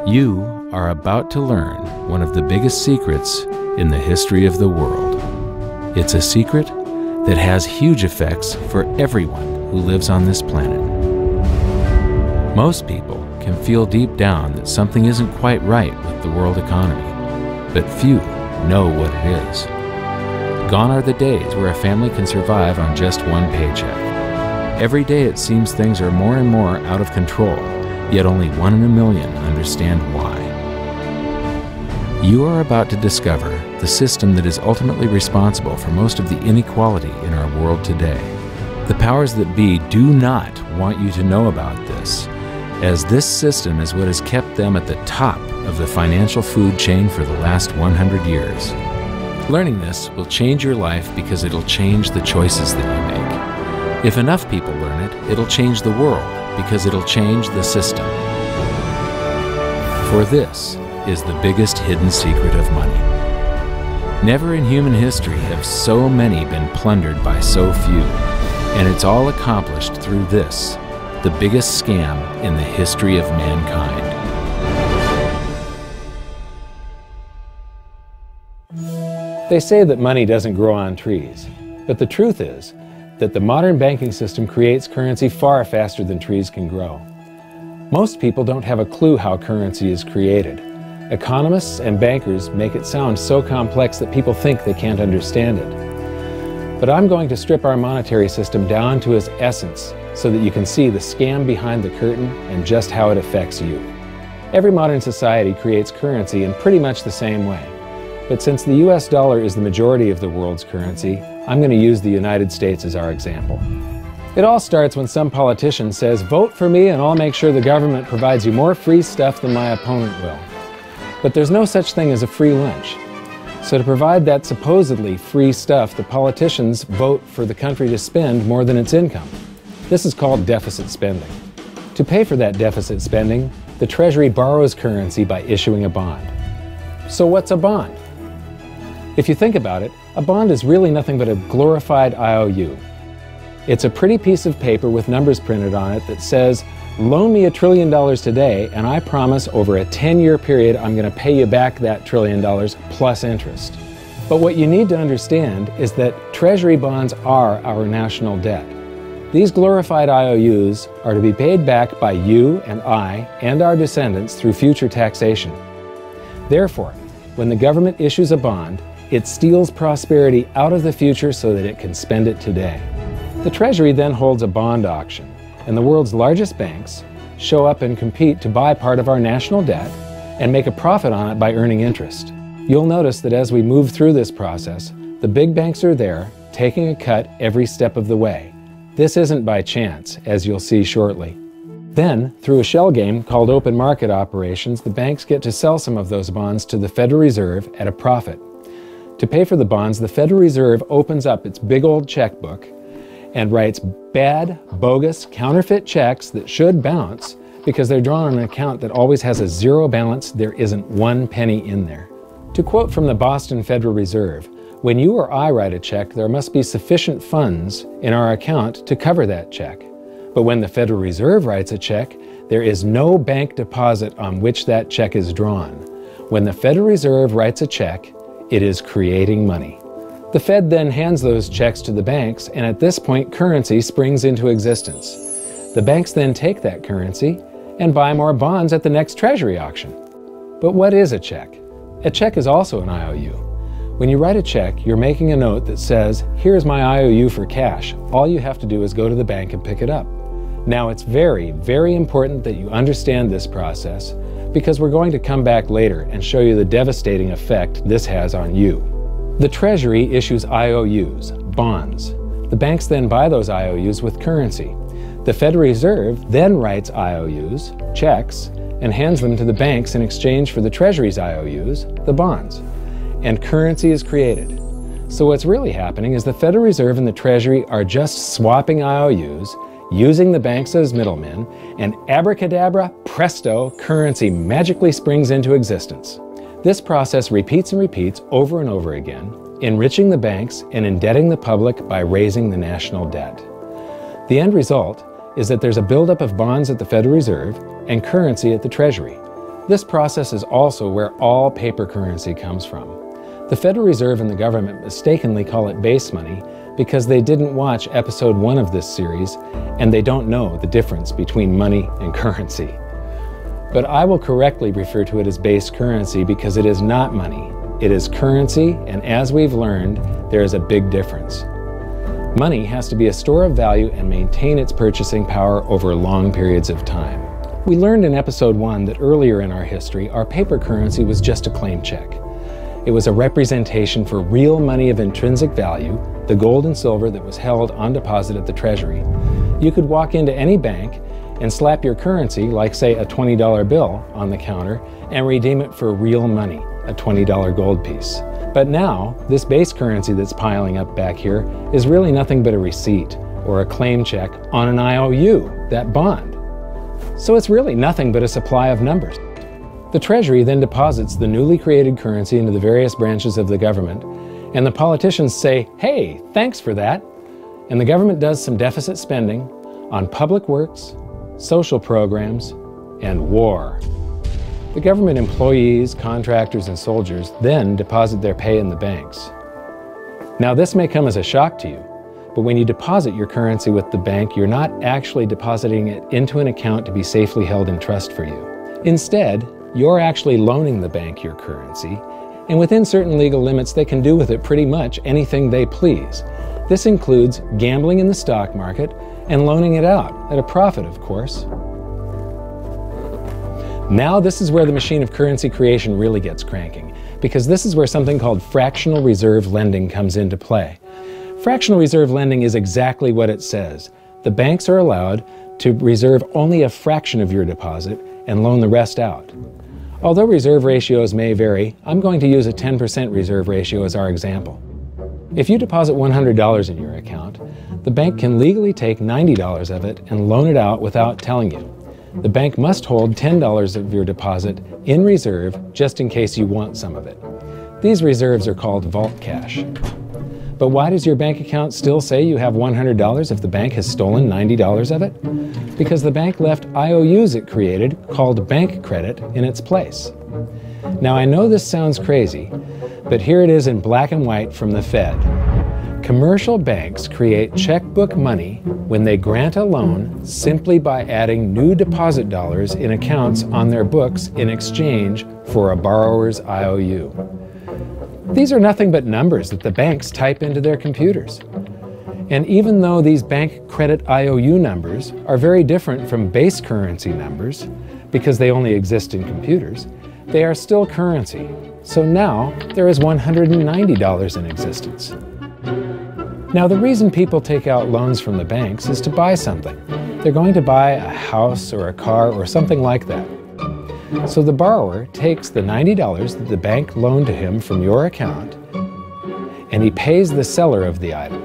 You are about to learn one of the biggest secrets in the history of the world. It's a secret that has huge effects for everyone who lives on this planet. Most people can feel deep down that something isn't quite right with the world economy, but few know what it is. Gone are the days where a family can survive on just one paycheck. Every day it seems things are more and more out of control, yet only 1 in a million understand why. You are about to discover the system that is ultimately responsible for most of the inequality in our world today. The powers that be do not want you to know about this, as this system is what has kept them at the top of the financial food chain for the last 100 years. Learning this will change your life because it'll change the choices that you make. If enough people learn it, it'll change the world because it'll change the system. For this is the biggest hidden secret of money. Never in human history have so many been plundered by so few, and it's all accomplished through this, the biggest scam in the history of mankind. They say that money doesn't grow on trees, but the truth is that the modern banking system creates currency far faster than trees can grow. Most people don't have a clue how currency is created. Economists and bankers make it sound so complex that people think they can't understand it. But I'm going to strip our monetary system down to its essence so that you can see the scam behind the curtain and just how it affects you. Every modern society creates currency in pretty much the same way. But since the US dollar is the majority of the world's currency, I'm going to use the United States as our example. It all starts when some politician says, "Vote for me and I'll make sure the government provides you more free stuff than my opponent will." But there's no such thing as a free lunch. So to provide that supposedly free stuff, the politicians vote for the country to spend more than its income. This is called deficit spending. To pay for that deficit spending, the Treasury borrows currency by issuing a bond. So what's a bond? If you think about it, a bond is really nothing but a glorified IOU. It's a pretty piece of paper with numbers printed on it that says, "Loan me $1 trillion today, and I promise over a 10-year period I'm going to pay you back that $1 trillion plus interest." But what you need to understand is that Treasury bonds are our national debt. These glorified IOUs are to be paid back by you and I and our descendants through future taxation. Therefore, when the government issues a bond, it steals prosperity out of the future so that it can spend it today. The Treasury then holds a bond auction, and the world's largest banks show up and compete to buy part of our national debt and make a profit on it by earning interest. You'll notice that as we move through this process, the big banks are there, taking a cut every step of the way. This isn't by chance, as you'll see shortly. Then, through a shell game called open market operations, the banks get to sell some of those bonds to the Federal Reserve at a profit. To pay for the bonds, the Federal Reserve opens up its big old checkbook and writes bad, bogus, counterfeit checks that should bounce because they're drawn on an account that always has a zero balance. There isn't 1 penny in there. To quote from the Boston Federal Reserve, "When you or I write a check, there must be sufficient funds in our account to cover that check. But when the Federal Reserve writes a check, there is no bank deposit on which that check is drawn. When the Federal Reserve writes a check, it is creating money." The Fed then hands those checks to the banks, and at this point, currency springs into existence. The banks then take that currency and buy more bonds at the next Treasury auction. But what is a check? A check is also an IOU. When you write a check, you're making a note that says, "Here's my IOU for cash. All you have to do is go to the bank and pick it up." Now, it's very, very important that you understand this process because we're going to come back later and show you the devastating effect this has on you. The Treasury issues IOUs, bonds. The banks then buy those IOUs with currency. The Federal Reserve then writes IOUs, checks, and hands them to the banks in exchange for the Treasury's IOUs, the bonds. And currency is created. So what's really happening is the Federal Reserve and the Treasury are just swapping IOUs, using the banks as middlemen, and abracadabra, presto, currency magically springs into existence. This process repeats and repeats over and over again, enriching the banks and indebting the public by raising the national debt. The end result is that there's a buildup of bonds at the Federal Reserve and currency at the Treasury. This process is also where all paper currency comes from. The Federal Reserve and the government mistakenly call it base money because they didn't watch episode 1 of this series and they don't know the difference between money and currency. But I will correctly refer to it as base currency because it is not money. It is currency, and as we've learned, there is a big difference. Money has to be a store of value and maintain its purchasing power over long periods of time. We learned in episode 1 that earlier in our history, our paper currency was just a claim check. It was a representation for real money of intrinsic value, the gold and silver that was held on deposit at the Treasury. You could walk into any bank and slap your currency, like say a $20 bill, on the counter and redeem it for real money, a $20 gold piece. But now, this base currency that's piling up back here is really nothing but a receipt or a claim check on an IOU, that bond. So it's really nothing but a supply of numbers. The Treasury then deposits the newly created currency into the various branches of the government, and the politicians say, "Hey, thanks for that." And the government does some deficit spending on public works, social programs, and war. The government employees, contractors, and soldiers then deposit their pay in the banks. Now, this may come as a shock to you, but when you deposit your currency with the bank, you're not actually depositing it into an account to be safely held in trust for you. Instead, you're actually loaning the bank your currency, and within certain legal limits, they can do with it pretty much anything they please. This includes gambling in the stock market and loaning it out, at a profit, of course. Now this is where the machine of currency creation really gets cranking, because this is where something called fractional reserve lending comes into play. Fractional reserve lending is exactly what it says. The banks are allowed to reserve only a fraction of your deposit and loan the rest out. Although reserve ratios may vary, I'm going to use a 10% reserve ratio as our example. If you deposit $100 in your account, the bank can legally take $90 of it and loan it out without telling you. The bank must hold $10 of your deposit in reserve just in case you want some of it. These reserves are called vault cash. But why does your bank account still say you have $100 if the bank has stolen $90 of it? Because the bank left IOUs it created, called bank credit, in its place. Now I know this sounds crazy, but here it is in black and white from the Fed. Commercial banks create checkbook money when they grant a loan simply by adding new deposit dollars in accounts on their books in exchange for a borrower's IOU. These are nothing but numbers that the banks type into their computers. And even though these bank credit IOU numbers are very different from base currency numbers, because they only exist in computers, they are still currency. So now there is $190 in existence. Now the reason people take out loans from the banks is to buy something. They're going to buy a house or a car or something like that. So the borrower takes the $90 that the bank loaned to him from your account, and he pays the seller of the item.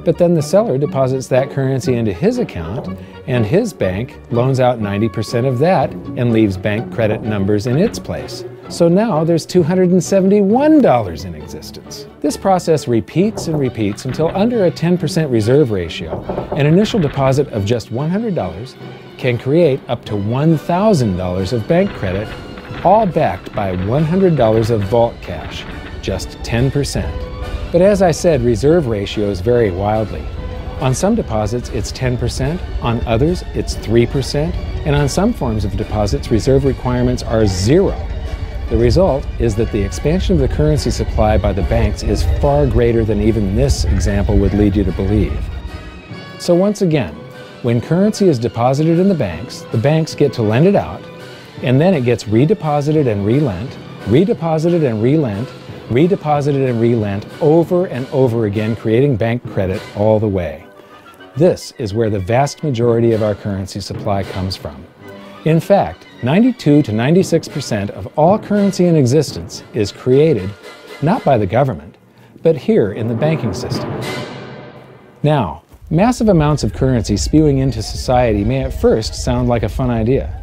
But then the seller deposits that currency into his account, and his bank loans out 90% of that and leaves bank credit numbers in its place. So now there's $271 in existence. This process repeats and repeats until under a 10% reserve ratio, an initial deposit of just $100 can create up to $1,000 of bank credit, all backed by $100 of vault cash, just 10%. But as I said, reserve ratios vary wildly. On some deposits, it's 10%, on others, it's 3%, and on some forms of deposits, reserve requirements are 0. The result is that the expansion of the currency supply by the banks is far greater than even this example would lead you to believe. So once again, when currency is deposited in the banks get to lend it out, and then it gets redeposited and relent, redeposited and relent, redeposited and relent over and over again, creating bank credit all the way. This is where the vast majority of our currency supply comes from. In fact, 92 to 96% of all currency in existence is created not by the government, but here in the banking system. Now, massive amounts of currency spewing into society may at first sound like a fun idea.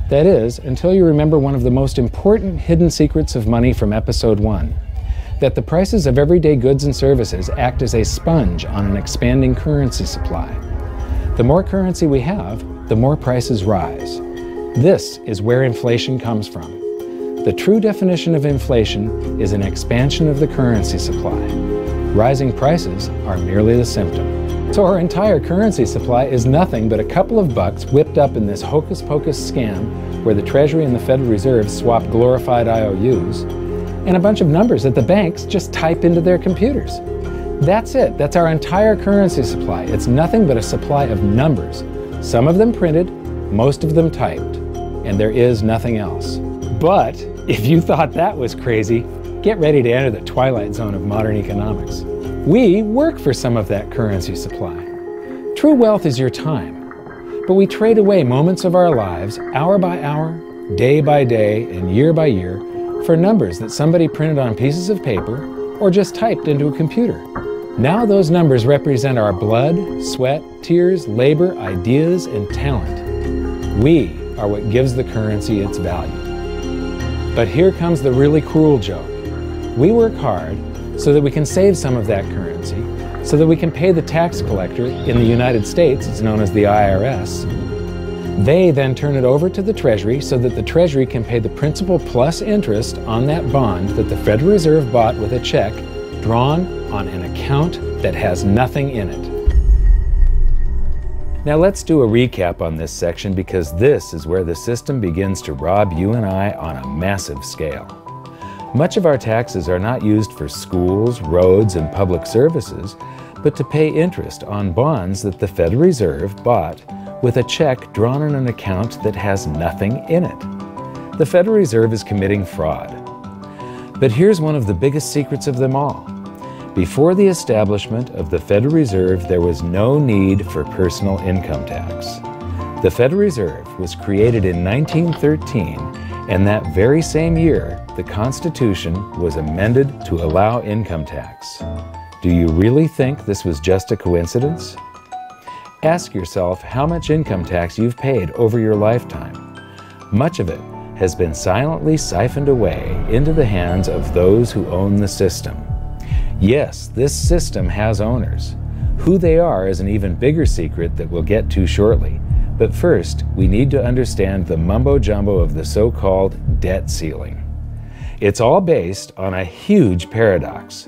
That is, until you remember one of the most important hidden secrets of money from episode 1, that the prices of everyday goods and services act as a sponge on an expanding currency supply. The more currency we have, the more prices rise. This is where inflation comes from. The true definition of inflation is an expansion of the currency supply. Rising prices are merely the symptom. So our entire currency supply is nothing but a couple of bucks whipped up in this hocus-pocus scam where the Treasury and the Federal Reserve swap glorified IOUs, and a bunch of numbers that the banks just type into their computers. That's it. That's our entire currency supply. It's nothing but a supply of numbers. Some of them printed, most of them typed, and there is nothing else. But if you thought that was crazy, get ready to enter the twilight zone of modern economics. We work for some of that currency supply. True wealth is your time, but we trade away moments of our lives, hour by hour, day by day, and year by year, for numbers that somebody printed on pieces of paper or just typed into a computer. Now those numbers represent our blood, sweat, tears, labor, ideas, and talent. We are what gives the currency its value. But here comes the really cruel joke. We work hard so that we can save some of that currency, so that we can pay the tax collector. In the United States, it's known as the IRS. They then turn it over to the Treasury so that the Treasury can pay the principal plus interest on that bond that the Federal Reserve bought with a check drawn on an account that has nothing in it. Now let's do a recap on this section, because this is where the system begins to rob you and I on a massive scale. Much of our taxes are not used for schools, roads, and public services, but to pay interest on bonds that the Federal Reserve bought with a check drawn on an account that has nothing in it. The Federal Reserve is committing fraud. But here's one of the biggest secrets of them all. Before the establishment of the Federal Reserve, there was no need for personal income tax. The Federal Reserve was created in 1913, and that very same year, the Constitution was amended to allow income tax. Do you really think this was just a coincidence? Ask yourself how much income tax you've paid over your lifetime. Much of it has been silently siphoned away into the hands of those who own the system. Yes, this system has owners. Who they are is an even bigger secret that we'll get to shortly. But first, we need to understand the mumbo-jumbo of the so-called debt ceiling. It's all based on a huge paradox.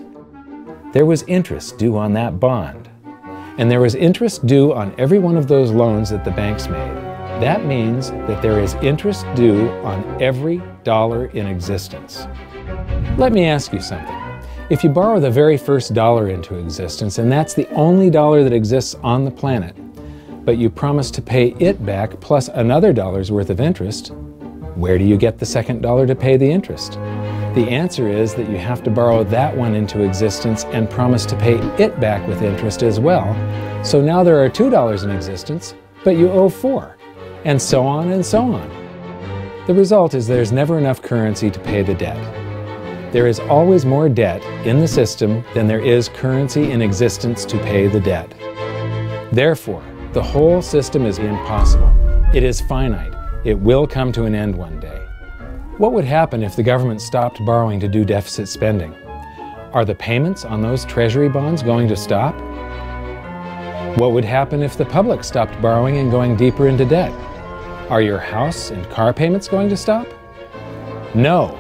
There was interest due on that bond, and there was interest due on every one of those loans that the banks made. That means that there is interest due on every dollar in existence. Let me ask you something. If you borrow the very first dollar into existence, and that's the only dollar that exists on the planet, but you promise to pay it back plus another dollar's worth of interest, where do you get the second dollar to pay the interest? The answer is that you have to borrow that one into existence and promise to pay it back with interest as well. So now there are $2 in existence, but you owe $4, and so on and so on. The result is there's never enough currency to pay the debt. There is always more debt in the system than there is currency in existence to pay the debt. Therefore, the whole system is impossible. It is finite. It will come to an end one day. What would happen if the government stopped borrowing to do deficit spending? Are the payments on those treasury bonds going to stop? What would happen if the public stopped borrowing and going deeper into debt? Are your house and car payments going to stop? No.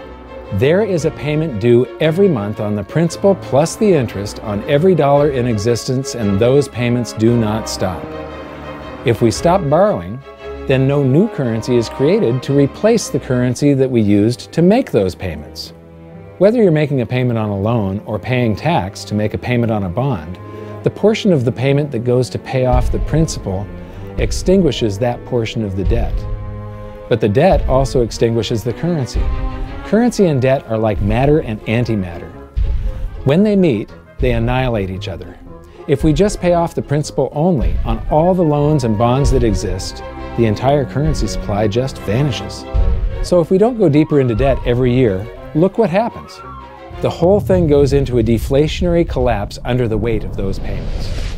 There is a payment due every month on the principal plus the interest on every dollar in existence, and those payments do not stop. If we stop borrowing, then no new currency is created to replace the currency that we used to make those payments. Whether you're making a payment on a loan or paying tax to make a payment on a bond, the portion of the payment that goes to pay off the principal extinguishes that portion of the debt. But the debt also extinguishes the currency. Currency and debt are like matter and antimatter. When they meet, they annihilate each other. If we just pay off the principal only on all the loans and bonds that exist, the entire currency supply just vanishes. So if we don't go deeper into debt every year, look what happens. The whole thing goes into a deflationary collapse under the weight of those payments.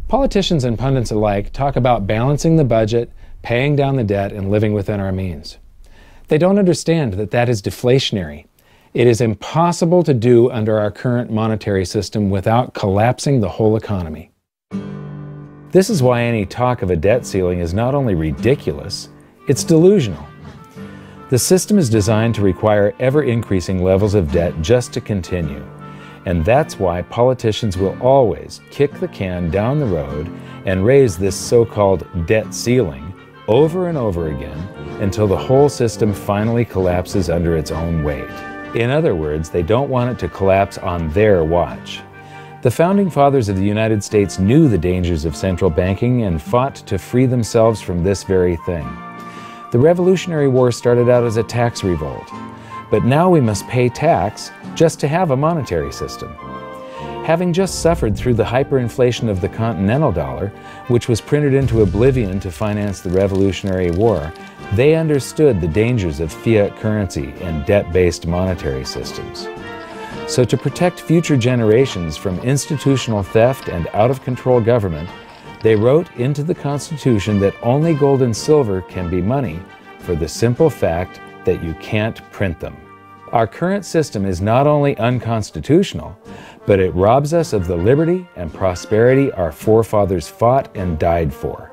Politicians and pundits alike talk about balancing the budget, paying down the debt, and living within our means. They don't understand that that is deflationary. It is impossible to do under our current monetary system without collapsing the whole economy. This is why any talk of a debt ceiling is not only ridiculous, it's delusional. The system is designed to require ever-increasing levels of debt just to continue. And that's why politicians will always kick the can down the road and raise this so-called debt ceiling over and over again until the whole system finally collapses under its own weight. In other words, they don't want it to collapse on their watch. The Founding Fathers of the United States knew the dangers of central banking and fought to free themselves from this very thing. The Revolutionary War started out as a tax revolt, but now we must pay tax just to have a monetary system. Having just suffered through the hyperinflation of the continental dollar, which was printed into oblivion to finance the Revolutionary War, they understood the dangers of fiat currency and debt-based monetary systems. So to protect future generations from institutional theft and out-of-control government, they wrote into the Constitution that only gold and silver can be money for the simple fact that you can't print them. Our current system is not only unconstitutional, but it robs us of the liberty and prosperity our forefathers fought and died for.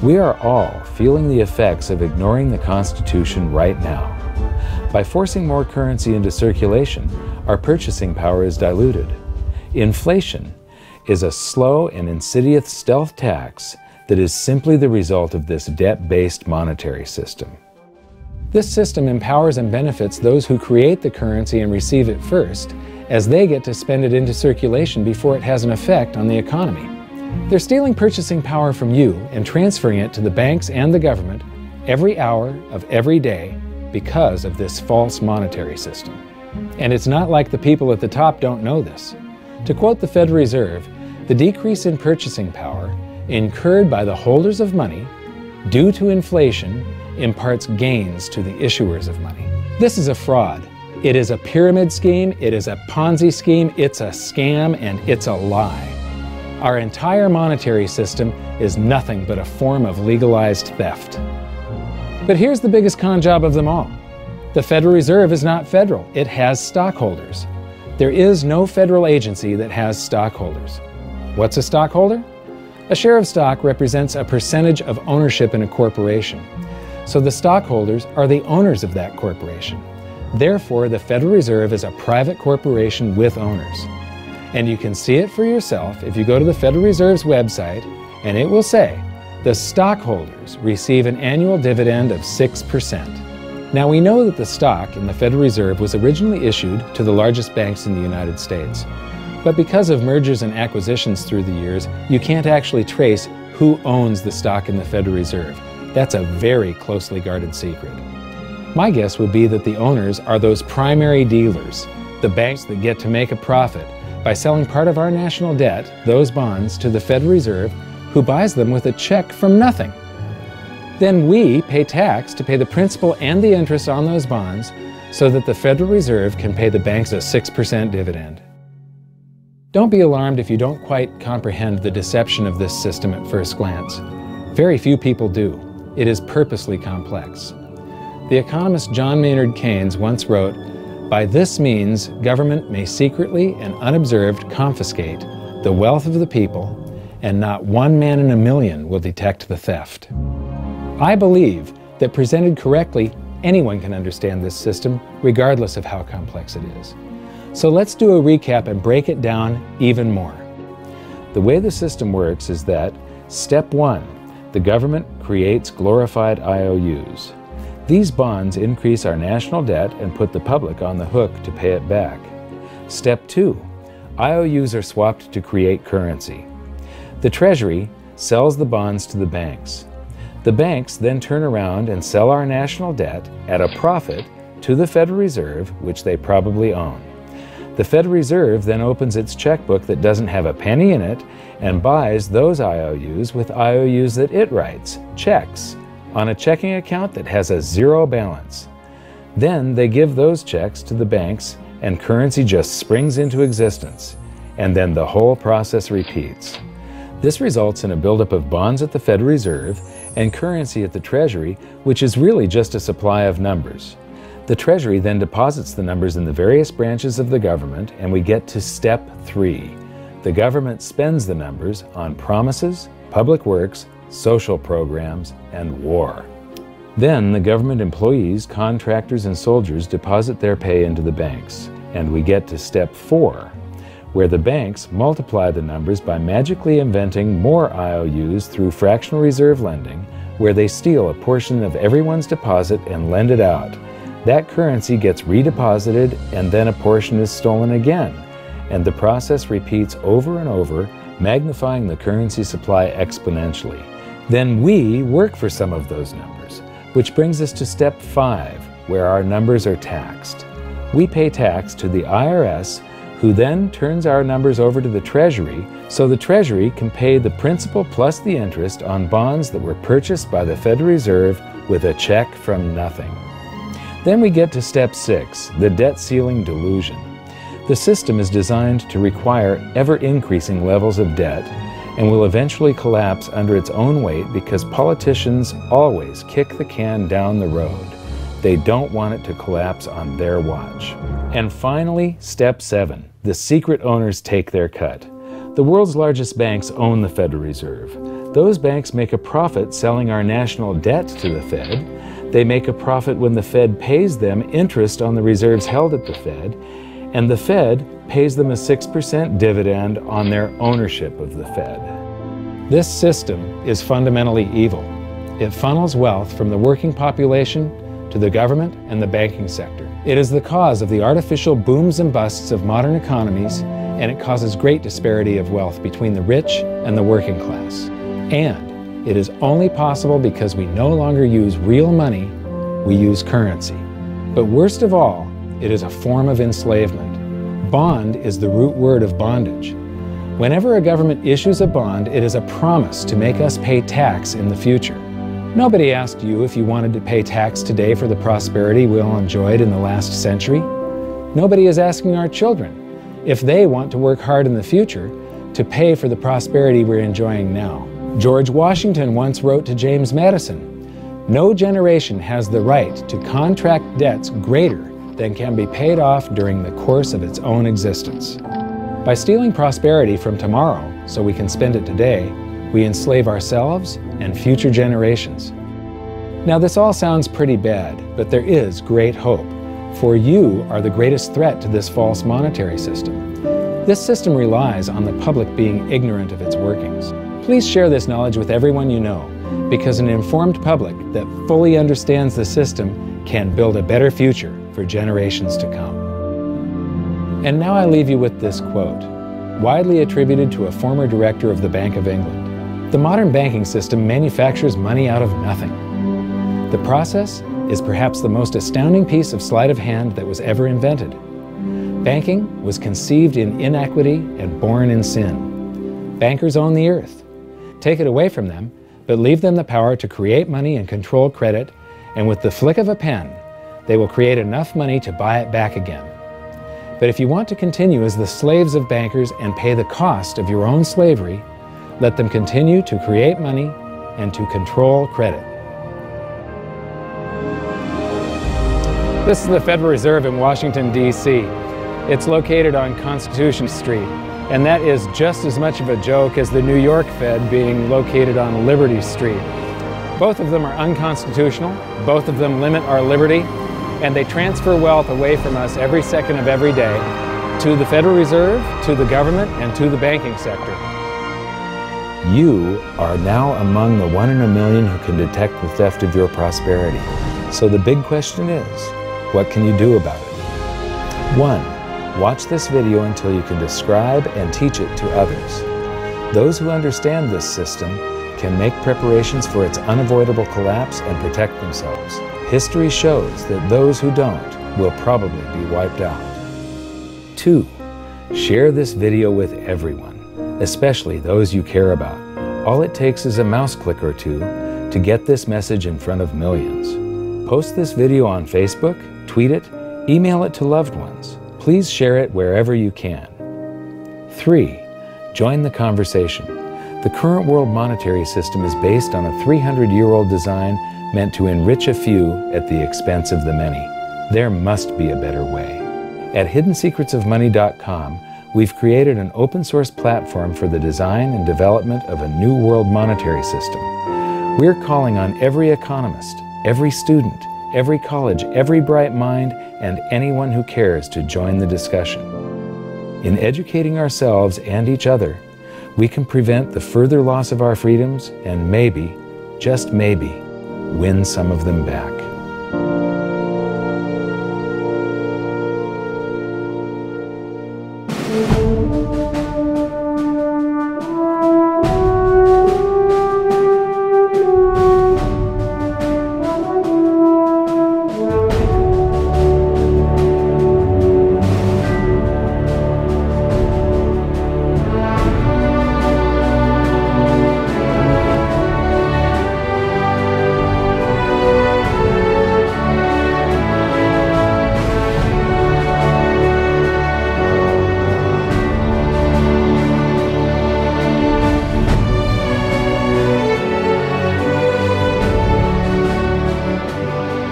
We are all feeling the effects of ignoring the Constitution right now. By forcing more currency into circulation, our purchasing power is diluted. Inflation is a slow and insidious stealth tax that is simply the result of this debt-based monetary system. This system empowers and benefits those who create the currency and receive it first, as they get to spend it into circulation before it has an effect on the economy. They're stealing purchasing power from you and transferring it to the banks and the government every hour of every day because of this false monetary system. And it's not like the people at the top don't know this. To quote the Federal Reserve, the decrease in purchasing power incurred by the holders of money due to inflation imparts gains to the issuers of money. This is a fraud. It is a pyramid scheme, it is a Ponzi scheme, it's a scam, and it's a lie. Our entire monetary system is nothing but a form of legalized theft. But here's the biggest con job of them all. The Federal Reserve is not federal, it has stockholders. There is no federal agency that has stockholders. What's a stockholder? A share of stock represents a percentage of ownership in a corporation. So the stockholders are the owners of that corporation. Therefore, the Federal Reserve is a private corporation with owners. And you can see it for yourself if you go to the Federal Reserve's website, and it will say, the stockholders receive an annual dividend of 6%. Now we know that the stock in the Federal Reserve was originally issued to the largest banks in the United States. But because of mergers and acquisitions through the years, you can't actually trace who owns the stock in the Federal Reserve. That's a very closely guarded secret. My guess would be that the owners are those primary dealers, the banks that get to make a profit by selling part of our national debt, those bonds, to the Federal Reserve, who buys them with a check from nothing. Then we pay tax to pay the principal and the interest on those bonds so that the Federal Reserve can pay the banks a 6% dividend. Don't be alarmed if you don't quite comprehend the deception of this system at first glance. Very few people do. It is purposely complex. The economist John Maynard Keynes once wrote, "By this means, government may secretly and unobserved confiscate the wealth of the people, and not one man in a million will detect the theft." I believe that presented correctly, anyone can understand this system, regardless of how complex it is. So let's do a recap and break it down even more. The way the system works is that, step 1, the government creates glorified IOUs. These bonds increase our national debt and put the public on the hook to pay it back. Step 2, IOUs are swapped to create currency. The Treasury sells the bonds to the banks. The banks then turn around and sell our national debt at a profit to the Federal Reserve, which they probably own. The Federal Reserve then opens its checkbook that doesn't have a penny in it and buys those IOUs with IOUs that it writes, checks, on a checking account that has a zero balance. Then they give those checks to the banks and currency just springs into existence. And then the whole process repeats. This results in a buildup of bonds at the Federal Reserve and currency at the Treasury, which is really just a supply of numbers. The Treasury then deposits the numbers in the various branches of the government, and we get to step 3. The government spends the numbers on promises, public works, social programs, and war. Then the government employees, contractors, and soldiers deposit their pay into the banks, and we get to step 4, where the banks multiply the numbers by magically inventing more IOUs through fractional reserve lending, where they steal a portion of everyone's deposit and lend it out. That currency gets redeposited, and then a portion is stolen again, and the process repeats over and over, magnifying the currency supply exponentially. Then we work for some of those numbers, which brings us to step 5, where our numbers are taxed. We pay tax to the IRS, who then turns our numbers over to the Treasury, so the Treasury can pay the principal plus the interest on bonds that were purchased by the Federal Reserve with a check from nothing. Then we get to step 6, the debt ceiling delusion. The system is designed to require ever-increasing levels of debt and will eventually collapse under its own weight because politicians always kick the can down the road. They don't want it to collapse on their watch. And finally, step 7, the secret owners take their cut. The world's largest banks own the Federal Reserve. Those banks make a profit selling our national debt to the Fed. They make a profit when the Fed pays them interest on the reserves held at the Fed, and the Fed pays them a 6% dividend on their ownership of the Fed. This system is fundamentally evil. It funnels wealth from the working population to the government and the banking sector. It is the cause of the artificial booms and busts of modern economies, and it causes great disparity of wealth between the rich and the working class. And it is only possible because we no longer use real money, we use currency. But worst of all, it is a form of enslavement. Bond is the root word of bondage. Whenever a government issues a bond, it is a promise to make us pay tax in the future. Nobody asked you if you wanted to pay tax today for the prosperity we all enjoyed in the last century. Nobody is asking our children if they want to work hard in the future to pay for the prosperity we're enjoying now. George Washington once wrote to James Madison, "No generation has the right to contract debts greater than can be paid off during the course of its own existence." By stealing prosperity from tomorrow so we can spend it today, we enslave ourselves and future generations. Now this all sounds pretty bad, but there is great hope, for you are the greatest threat to this false monetary system. This system relies on the public being ignorant of its workings. Please share this knowledge with everyone you know, because an informed public that fully understands the system can build a better future for generations to come. And now I leave you with this quote, widely attributed to a former director of the Bank of England. The modern banking system manufactures money out of nothing. The process is perhaps the most astounding piece of sleight of hand that was ever invented. Banking was conceived in inequity and born in sin. Bankers own the earth. Take it away from them, but leave them the power to create money and control credit, and with the flick of a pen, they will create enough money to buy it back again. But if you want to continue as the slaves of bankers and pay the cost of your own slavery, let them continue to create money and to control credit. This is the Federal Reserve in Washington, D.C. It's located on Constitution Street, and that is just as much of a joke as the New York Fed being located on Liberty Street. Both of them are unconstitutional, both of them limit our liberty, and they transfer wealth away from us every second of every day to the Federal Reserve, to the government, and to the banking sector. You are now among the 1 in a million who can detect the theft of your prosperity. So the big question is, what can you do about it? 1. Watch this video until you can describe and teach it to others. Those who understand this system can make preparations for its unavoidable collapse and protect themselves. History shows that those who don't will probably be wiped out. 2. Share this video with everyone, especially those you care about. All it takes is a mouse click or two to get this message in front of millions. Post this video on Facebook, tweet it, email it to loved ones. Please share it wherever you can. 3. Join the conversation. The current world monetary system is based on a 300-year-old design meant to enrich a few at the expense of the many. There must be a better way. At hiddensecretsofmoney.com, we've created an open source platform for the design and development of a new world monetary system. We're calling on every economist, every student, every college, every bright mind, and anyone who cares to join the discussion. In educating ourselves and each other, we can prevent the further loss of our freedoms and maybe, just maybe, win some of them back.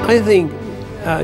I think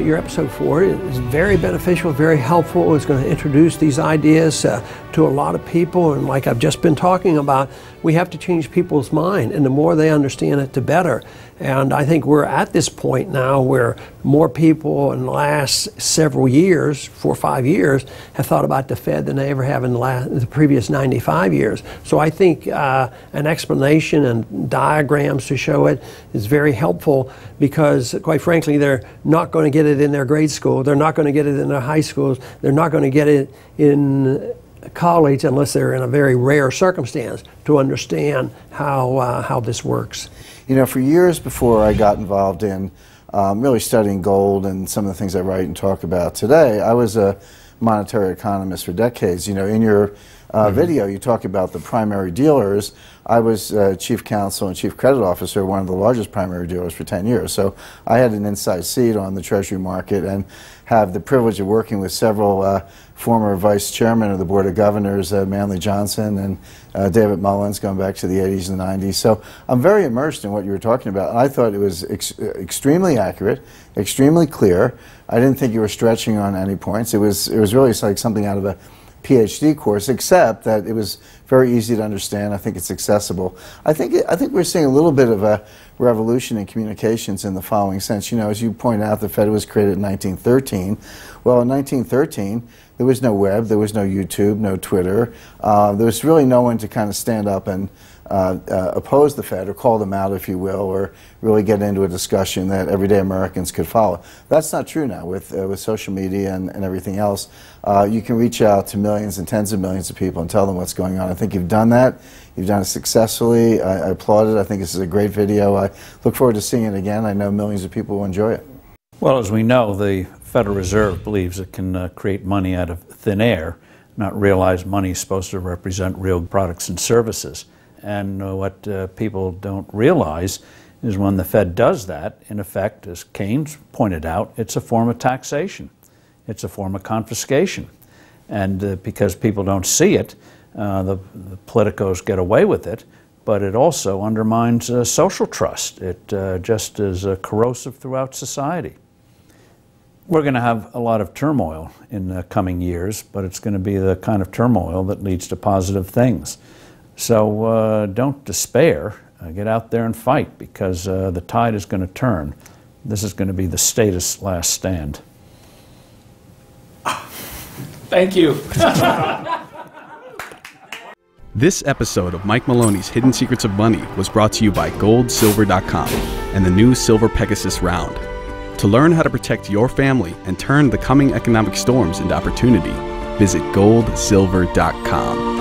your episode 4 is very beneficial, very helpful. It's going to introduce these ideas to a lot of people, and like I've just been talking about, we have to change people's mind, and the more they understand it, the better. And I think we're at this point now where more people in the last several years, 4 or 5 years, have thought about the Fed than they ever have in the previous 95 years. So I think an explanation and diagrams to show it is very helpful, because quite frankly, they're not going to get it in their grade school, they're not going to get it in their high schools, they're not going to get it in college unless they're in a very rare circumstance to understand how this works. You know, for years before I got involved in really studying gold and some of the things I write and talk about today, I was a monetary economist for decades. You know, in your video, you talk about the primary dealers. I was chief counsel and chief credit officer, one of the largest primary dealers for 10 years. So I had an inside seat on the Treasury market and have the privilege of working with several former vice chairmen of the Board of Governors, Manley Johnson and David Mullins, going back to the 80s and the 90s. So I'm very immersed in what you were talking about. And I thought it was extremely accurate, extremely clear. I didn't think you were stretching on any points. It was really like something out of a PhD course, except that it was very easy to understand. I think it's accessible. I think we're seeing a little bit of a revolution in communications in the following sense. You know, as you point out, the Fed was created in 1913. Well, in 1913, there was no web, there was no YouTube, no Twitter. There was really no one to kind of stand up and oppose the Fed or call them out, if you will, or really get into a discussion that everyday Americans could follow. That's not true now with social media and everything else. You can reach out to millions and tens of millions of people and tell them what's going on. I think you've done that. You've done it successfully. I applaud it. I think this is a great video. I look forward to seeing it again. I know millions of people will enjoy it. Well, as we know, the Federal Reserve believes it can create money out of thin air, not realize money is supposed to represent real products and services. And what people don't realize is when the Fed does that, in effect, as Keynes pointed out, it's a form of taxation. It's a form of confiscation. And because people don't see it, the politicos get away with it, but it also undermines social trust. It just is corrosive throughout society. We're going to have a lot of turmoil in the coming years, but it's going to be the kind of turmoil that leads to positive things. So don't despair. Get out there and fight, because the tide is going to turn. This is going to be the statist's last stand. Thank you. This episode of Mike Maloney's Hidden Secrets of Money was brought to you by goldsilver.com and the new Silver Pegasus Round. To learn how to protect your family and turn the coming economic storms into opportunity, visit goldsilver.com.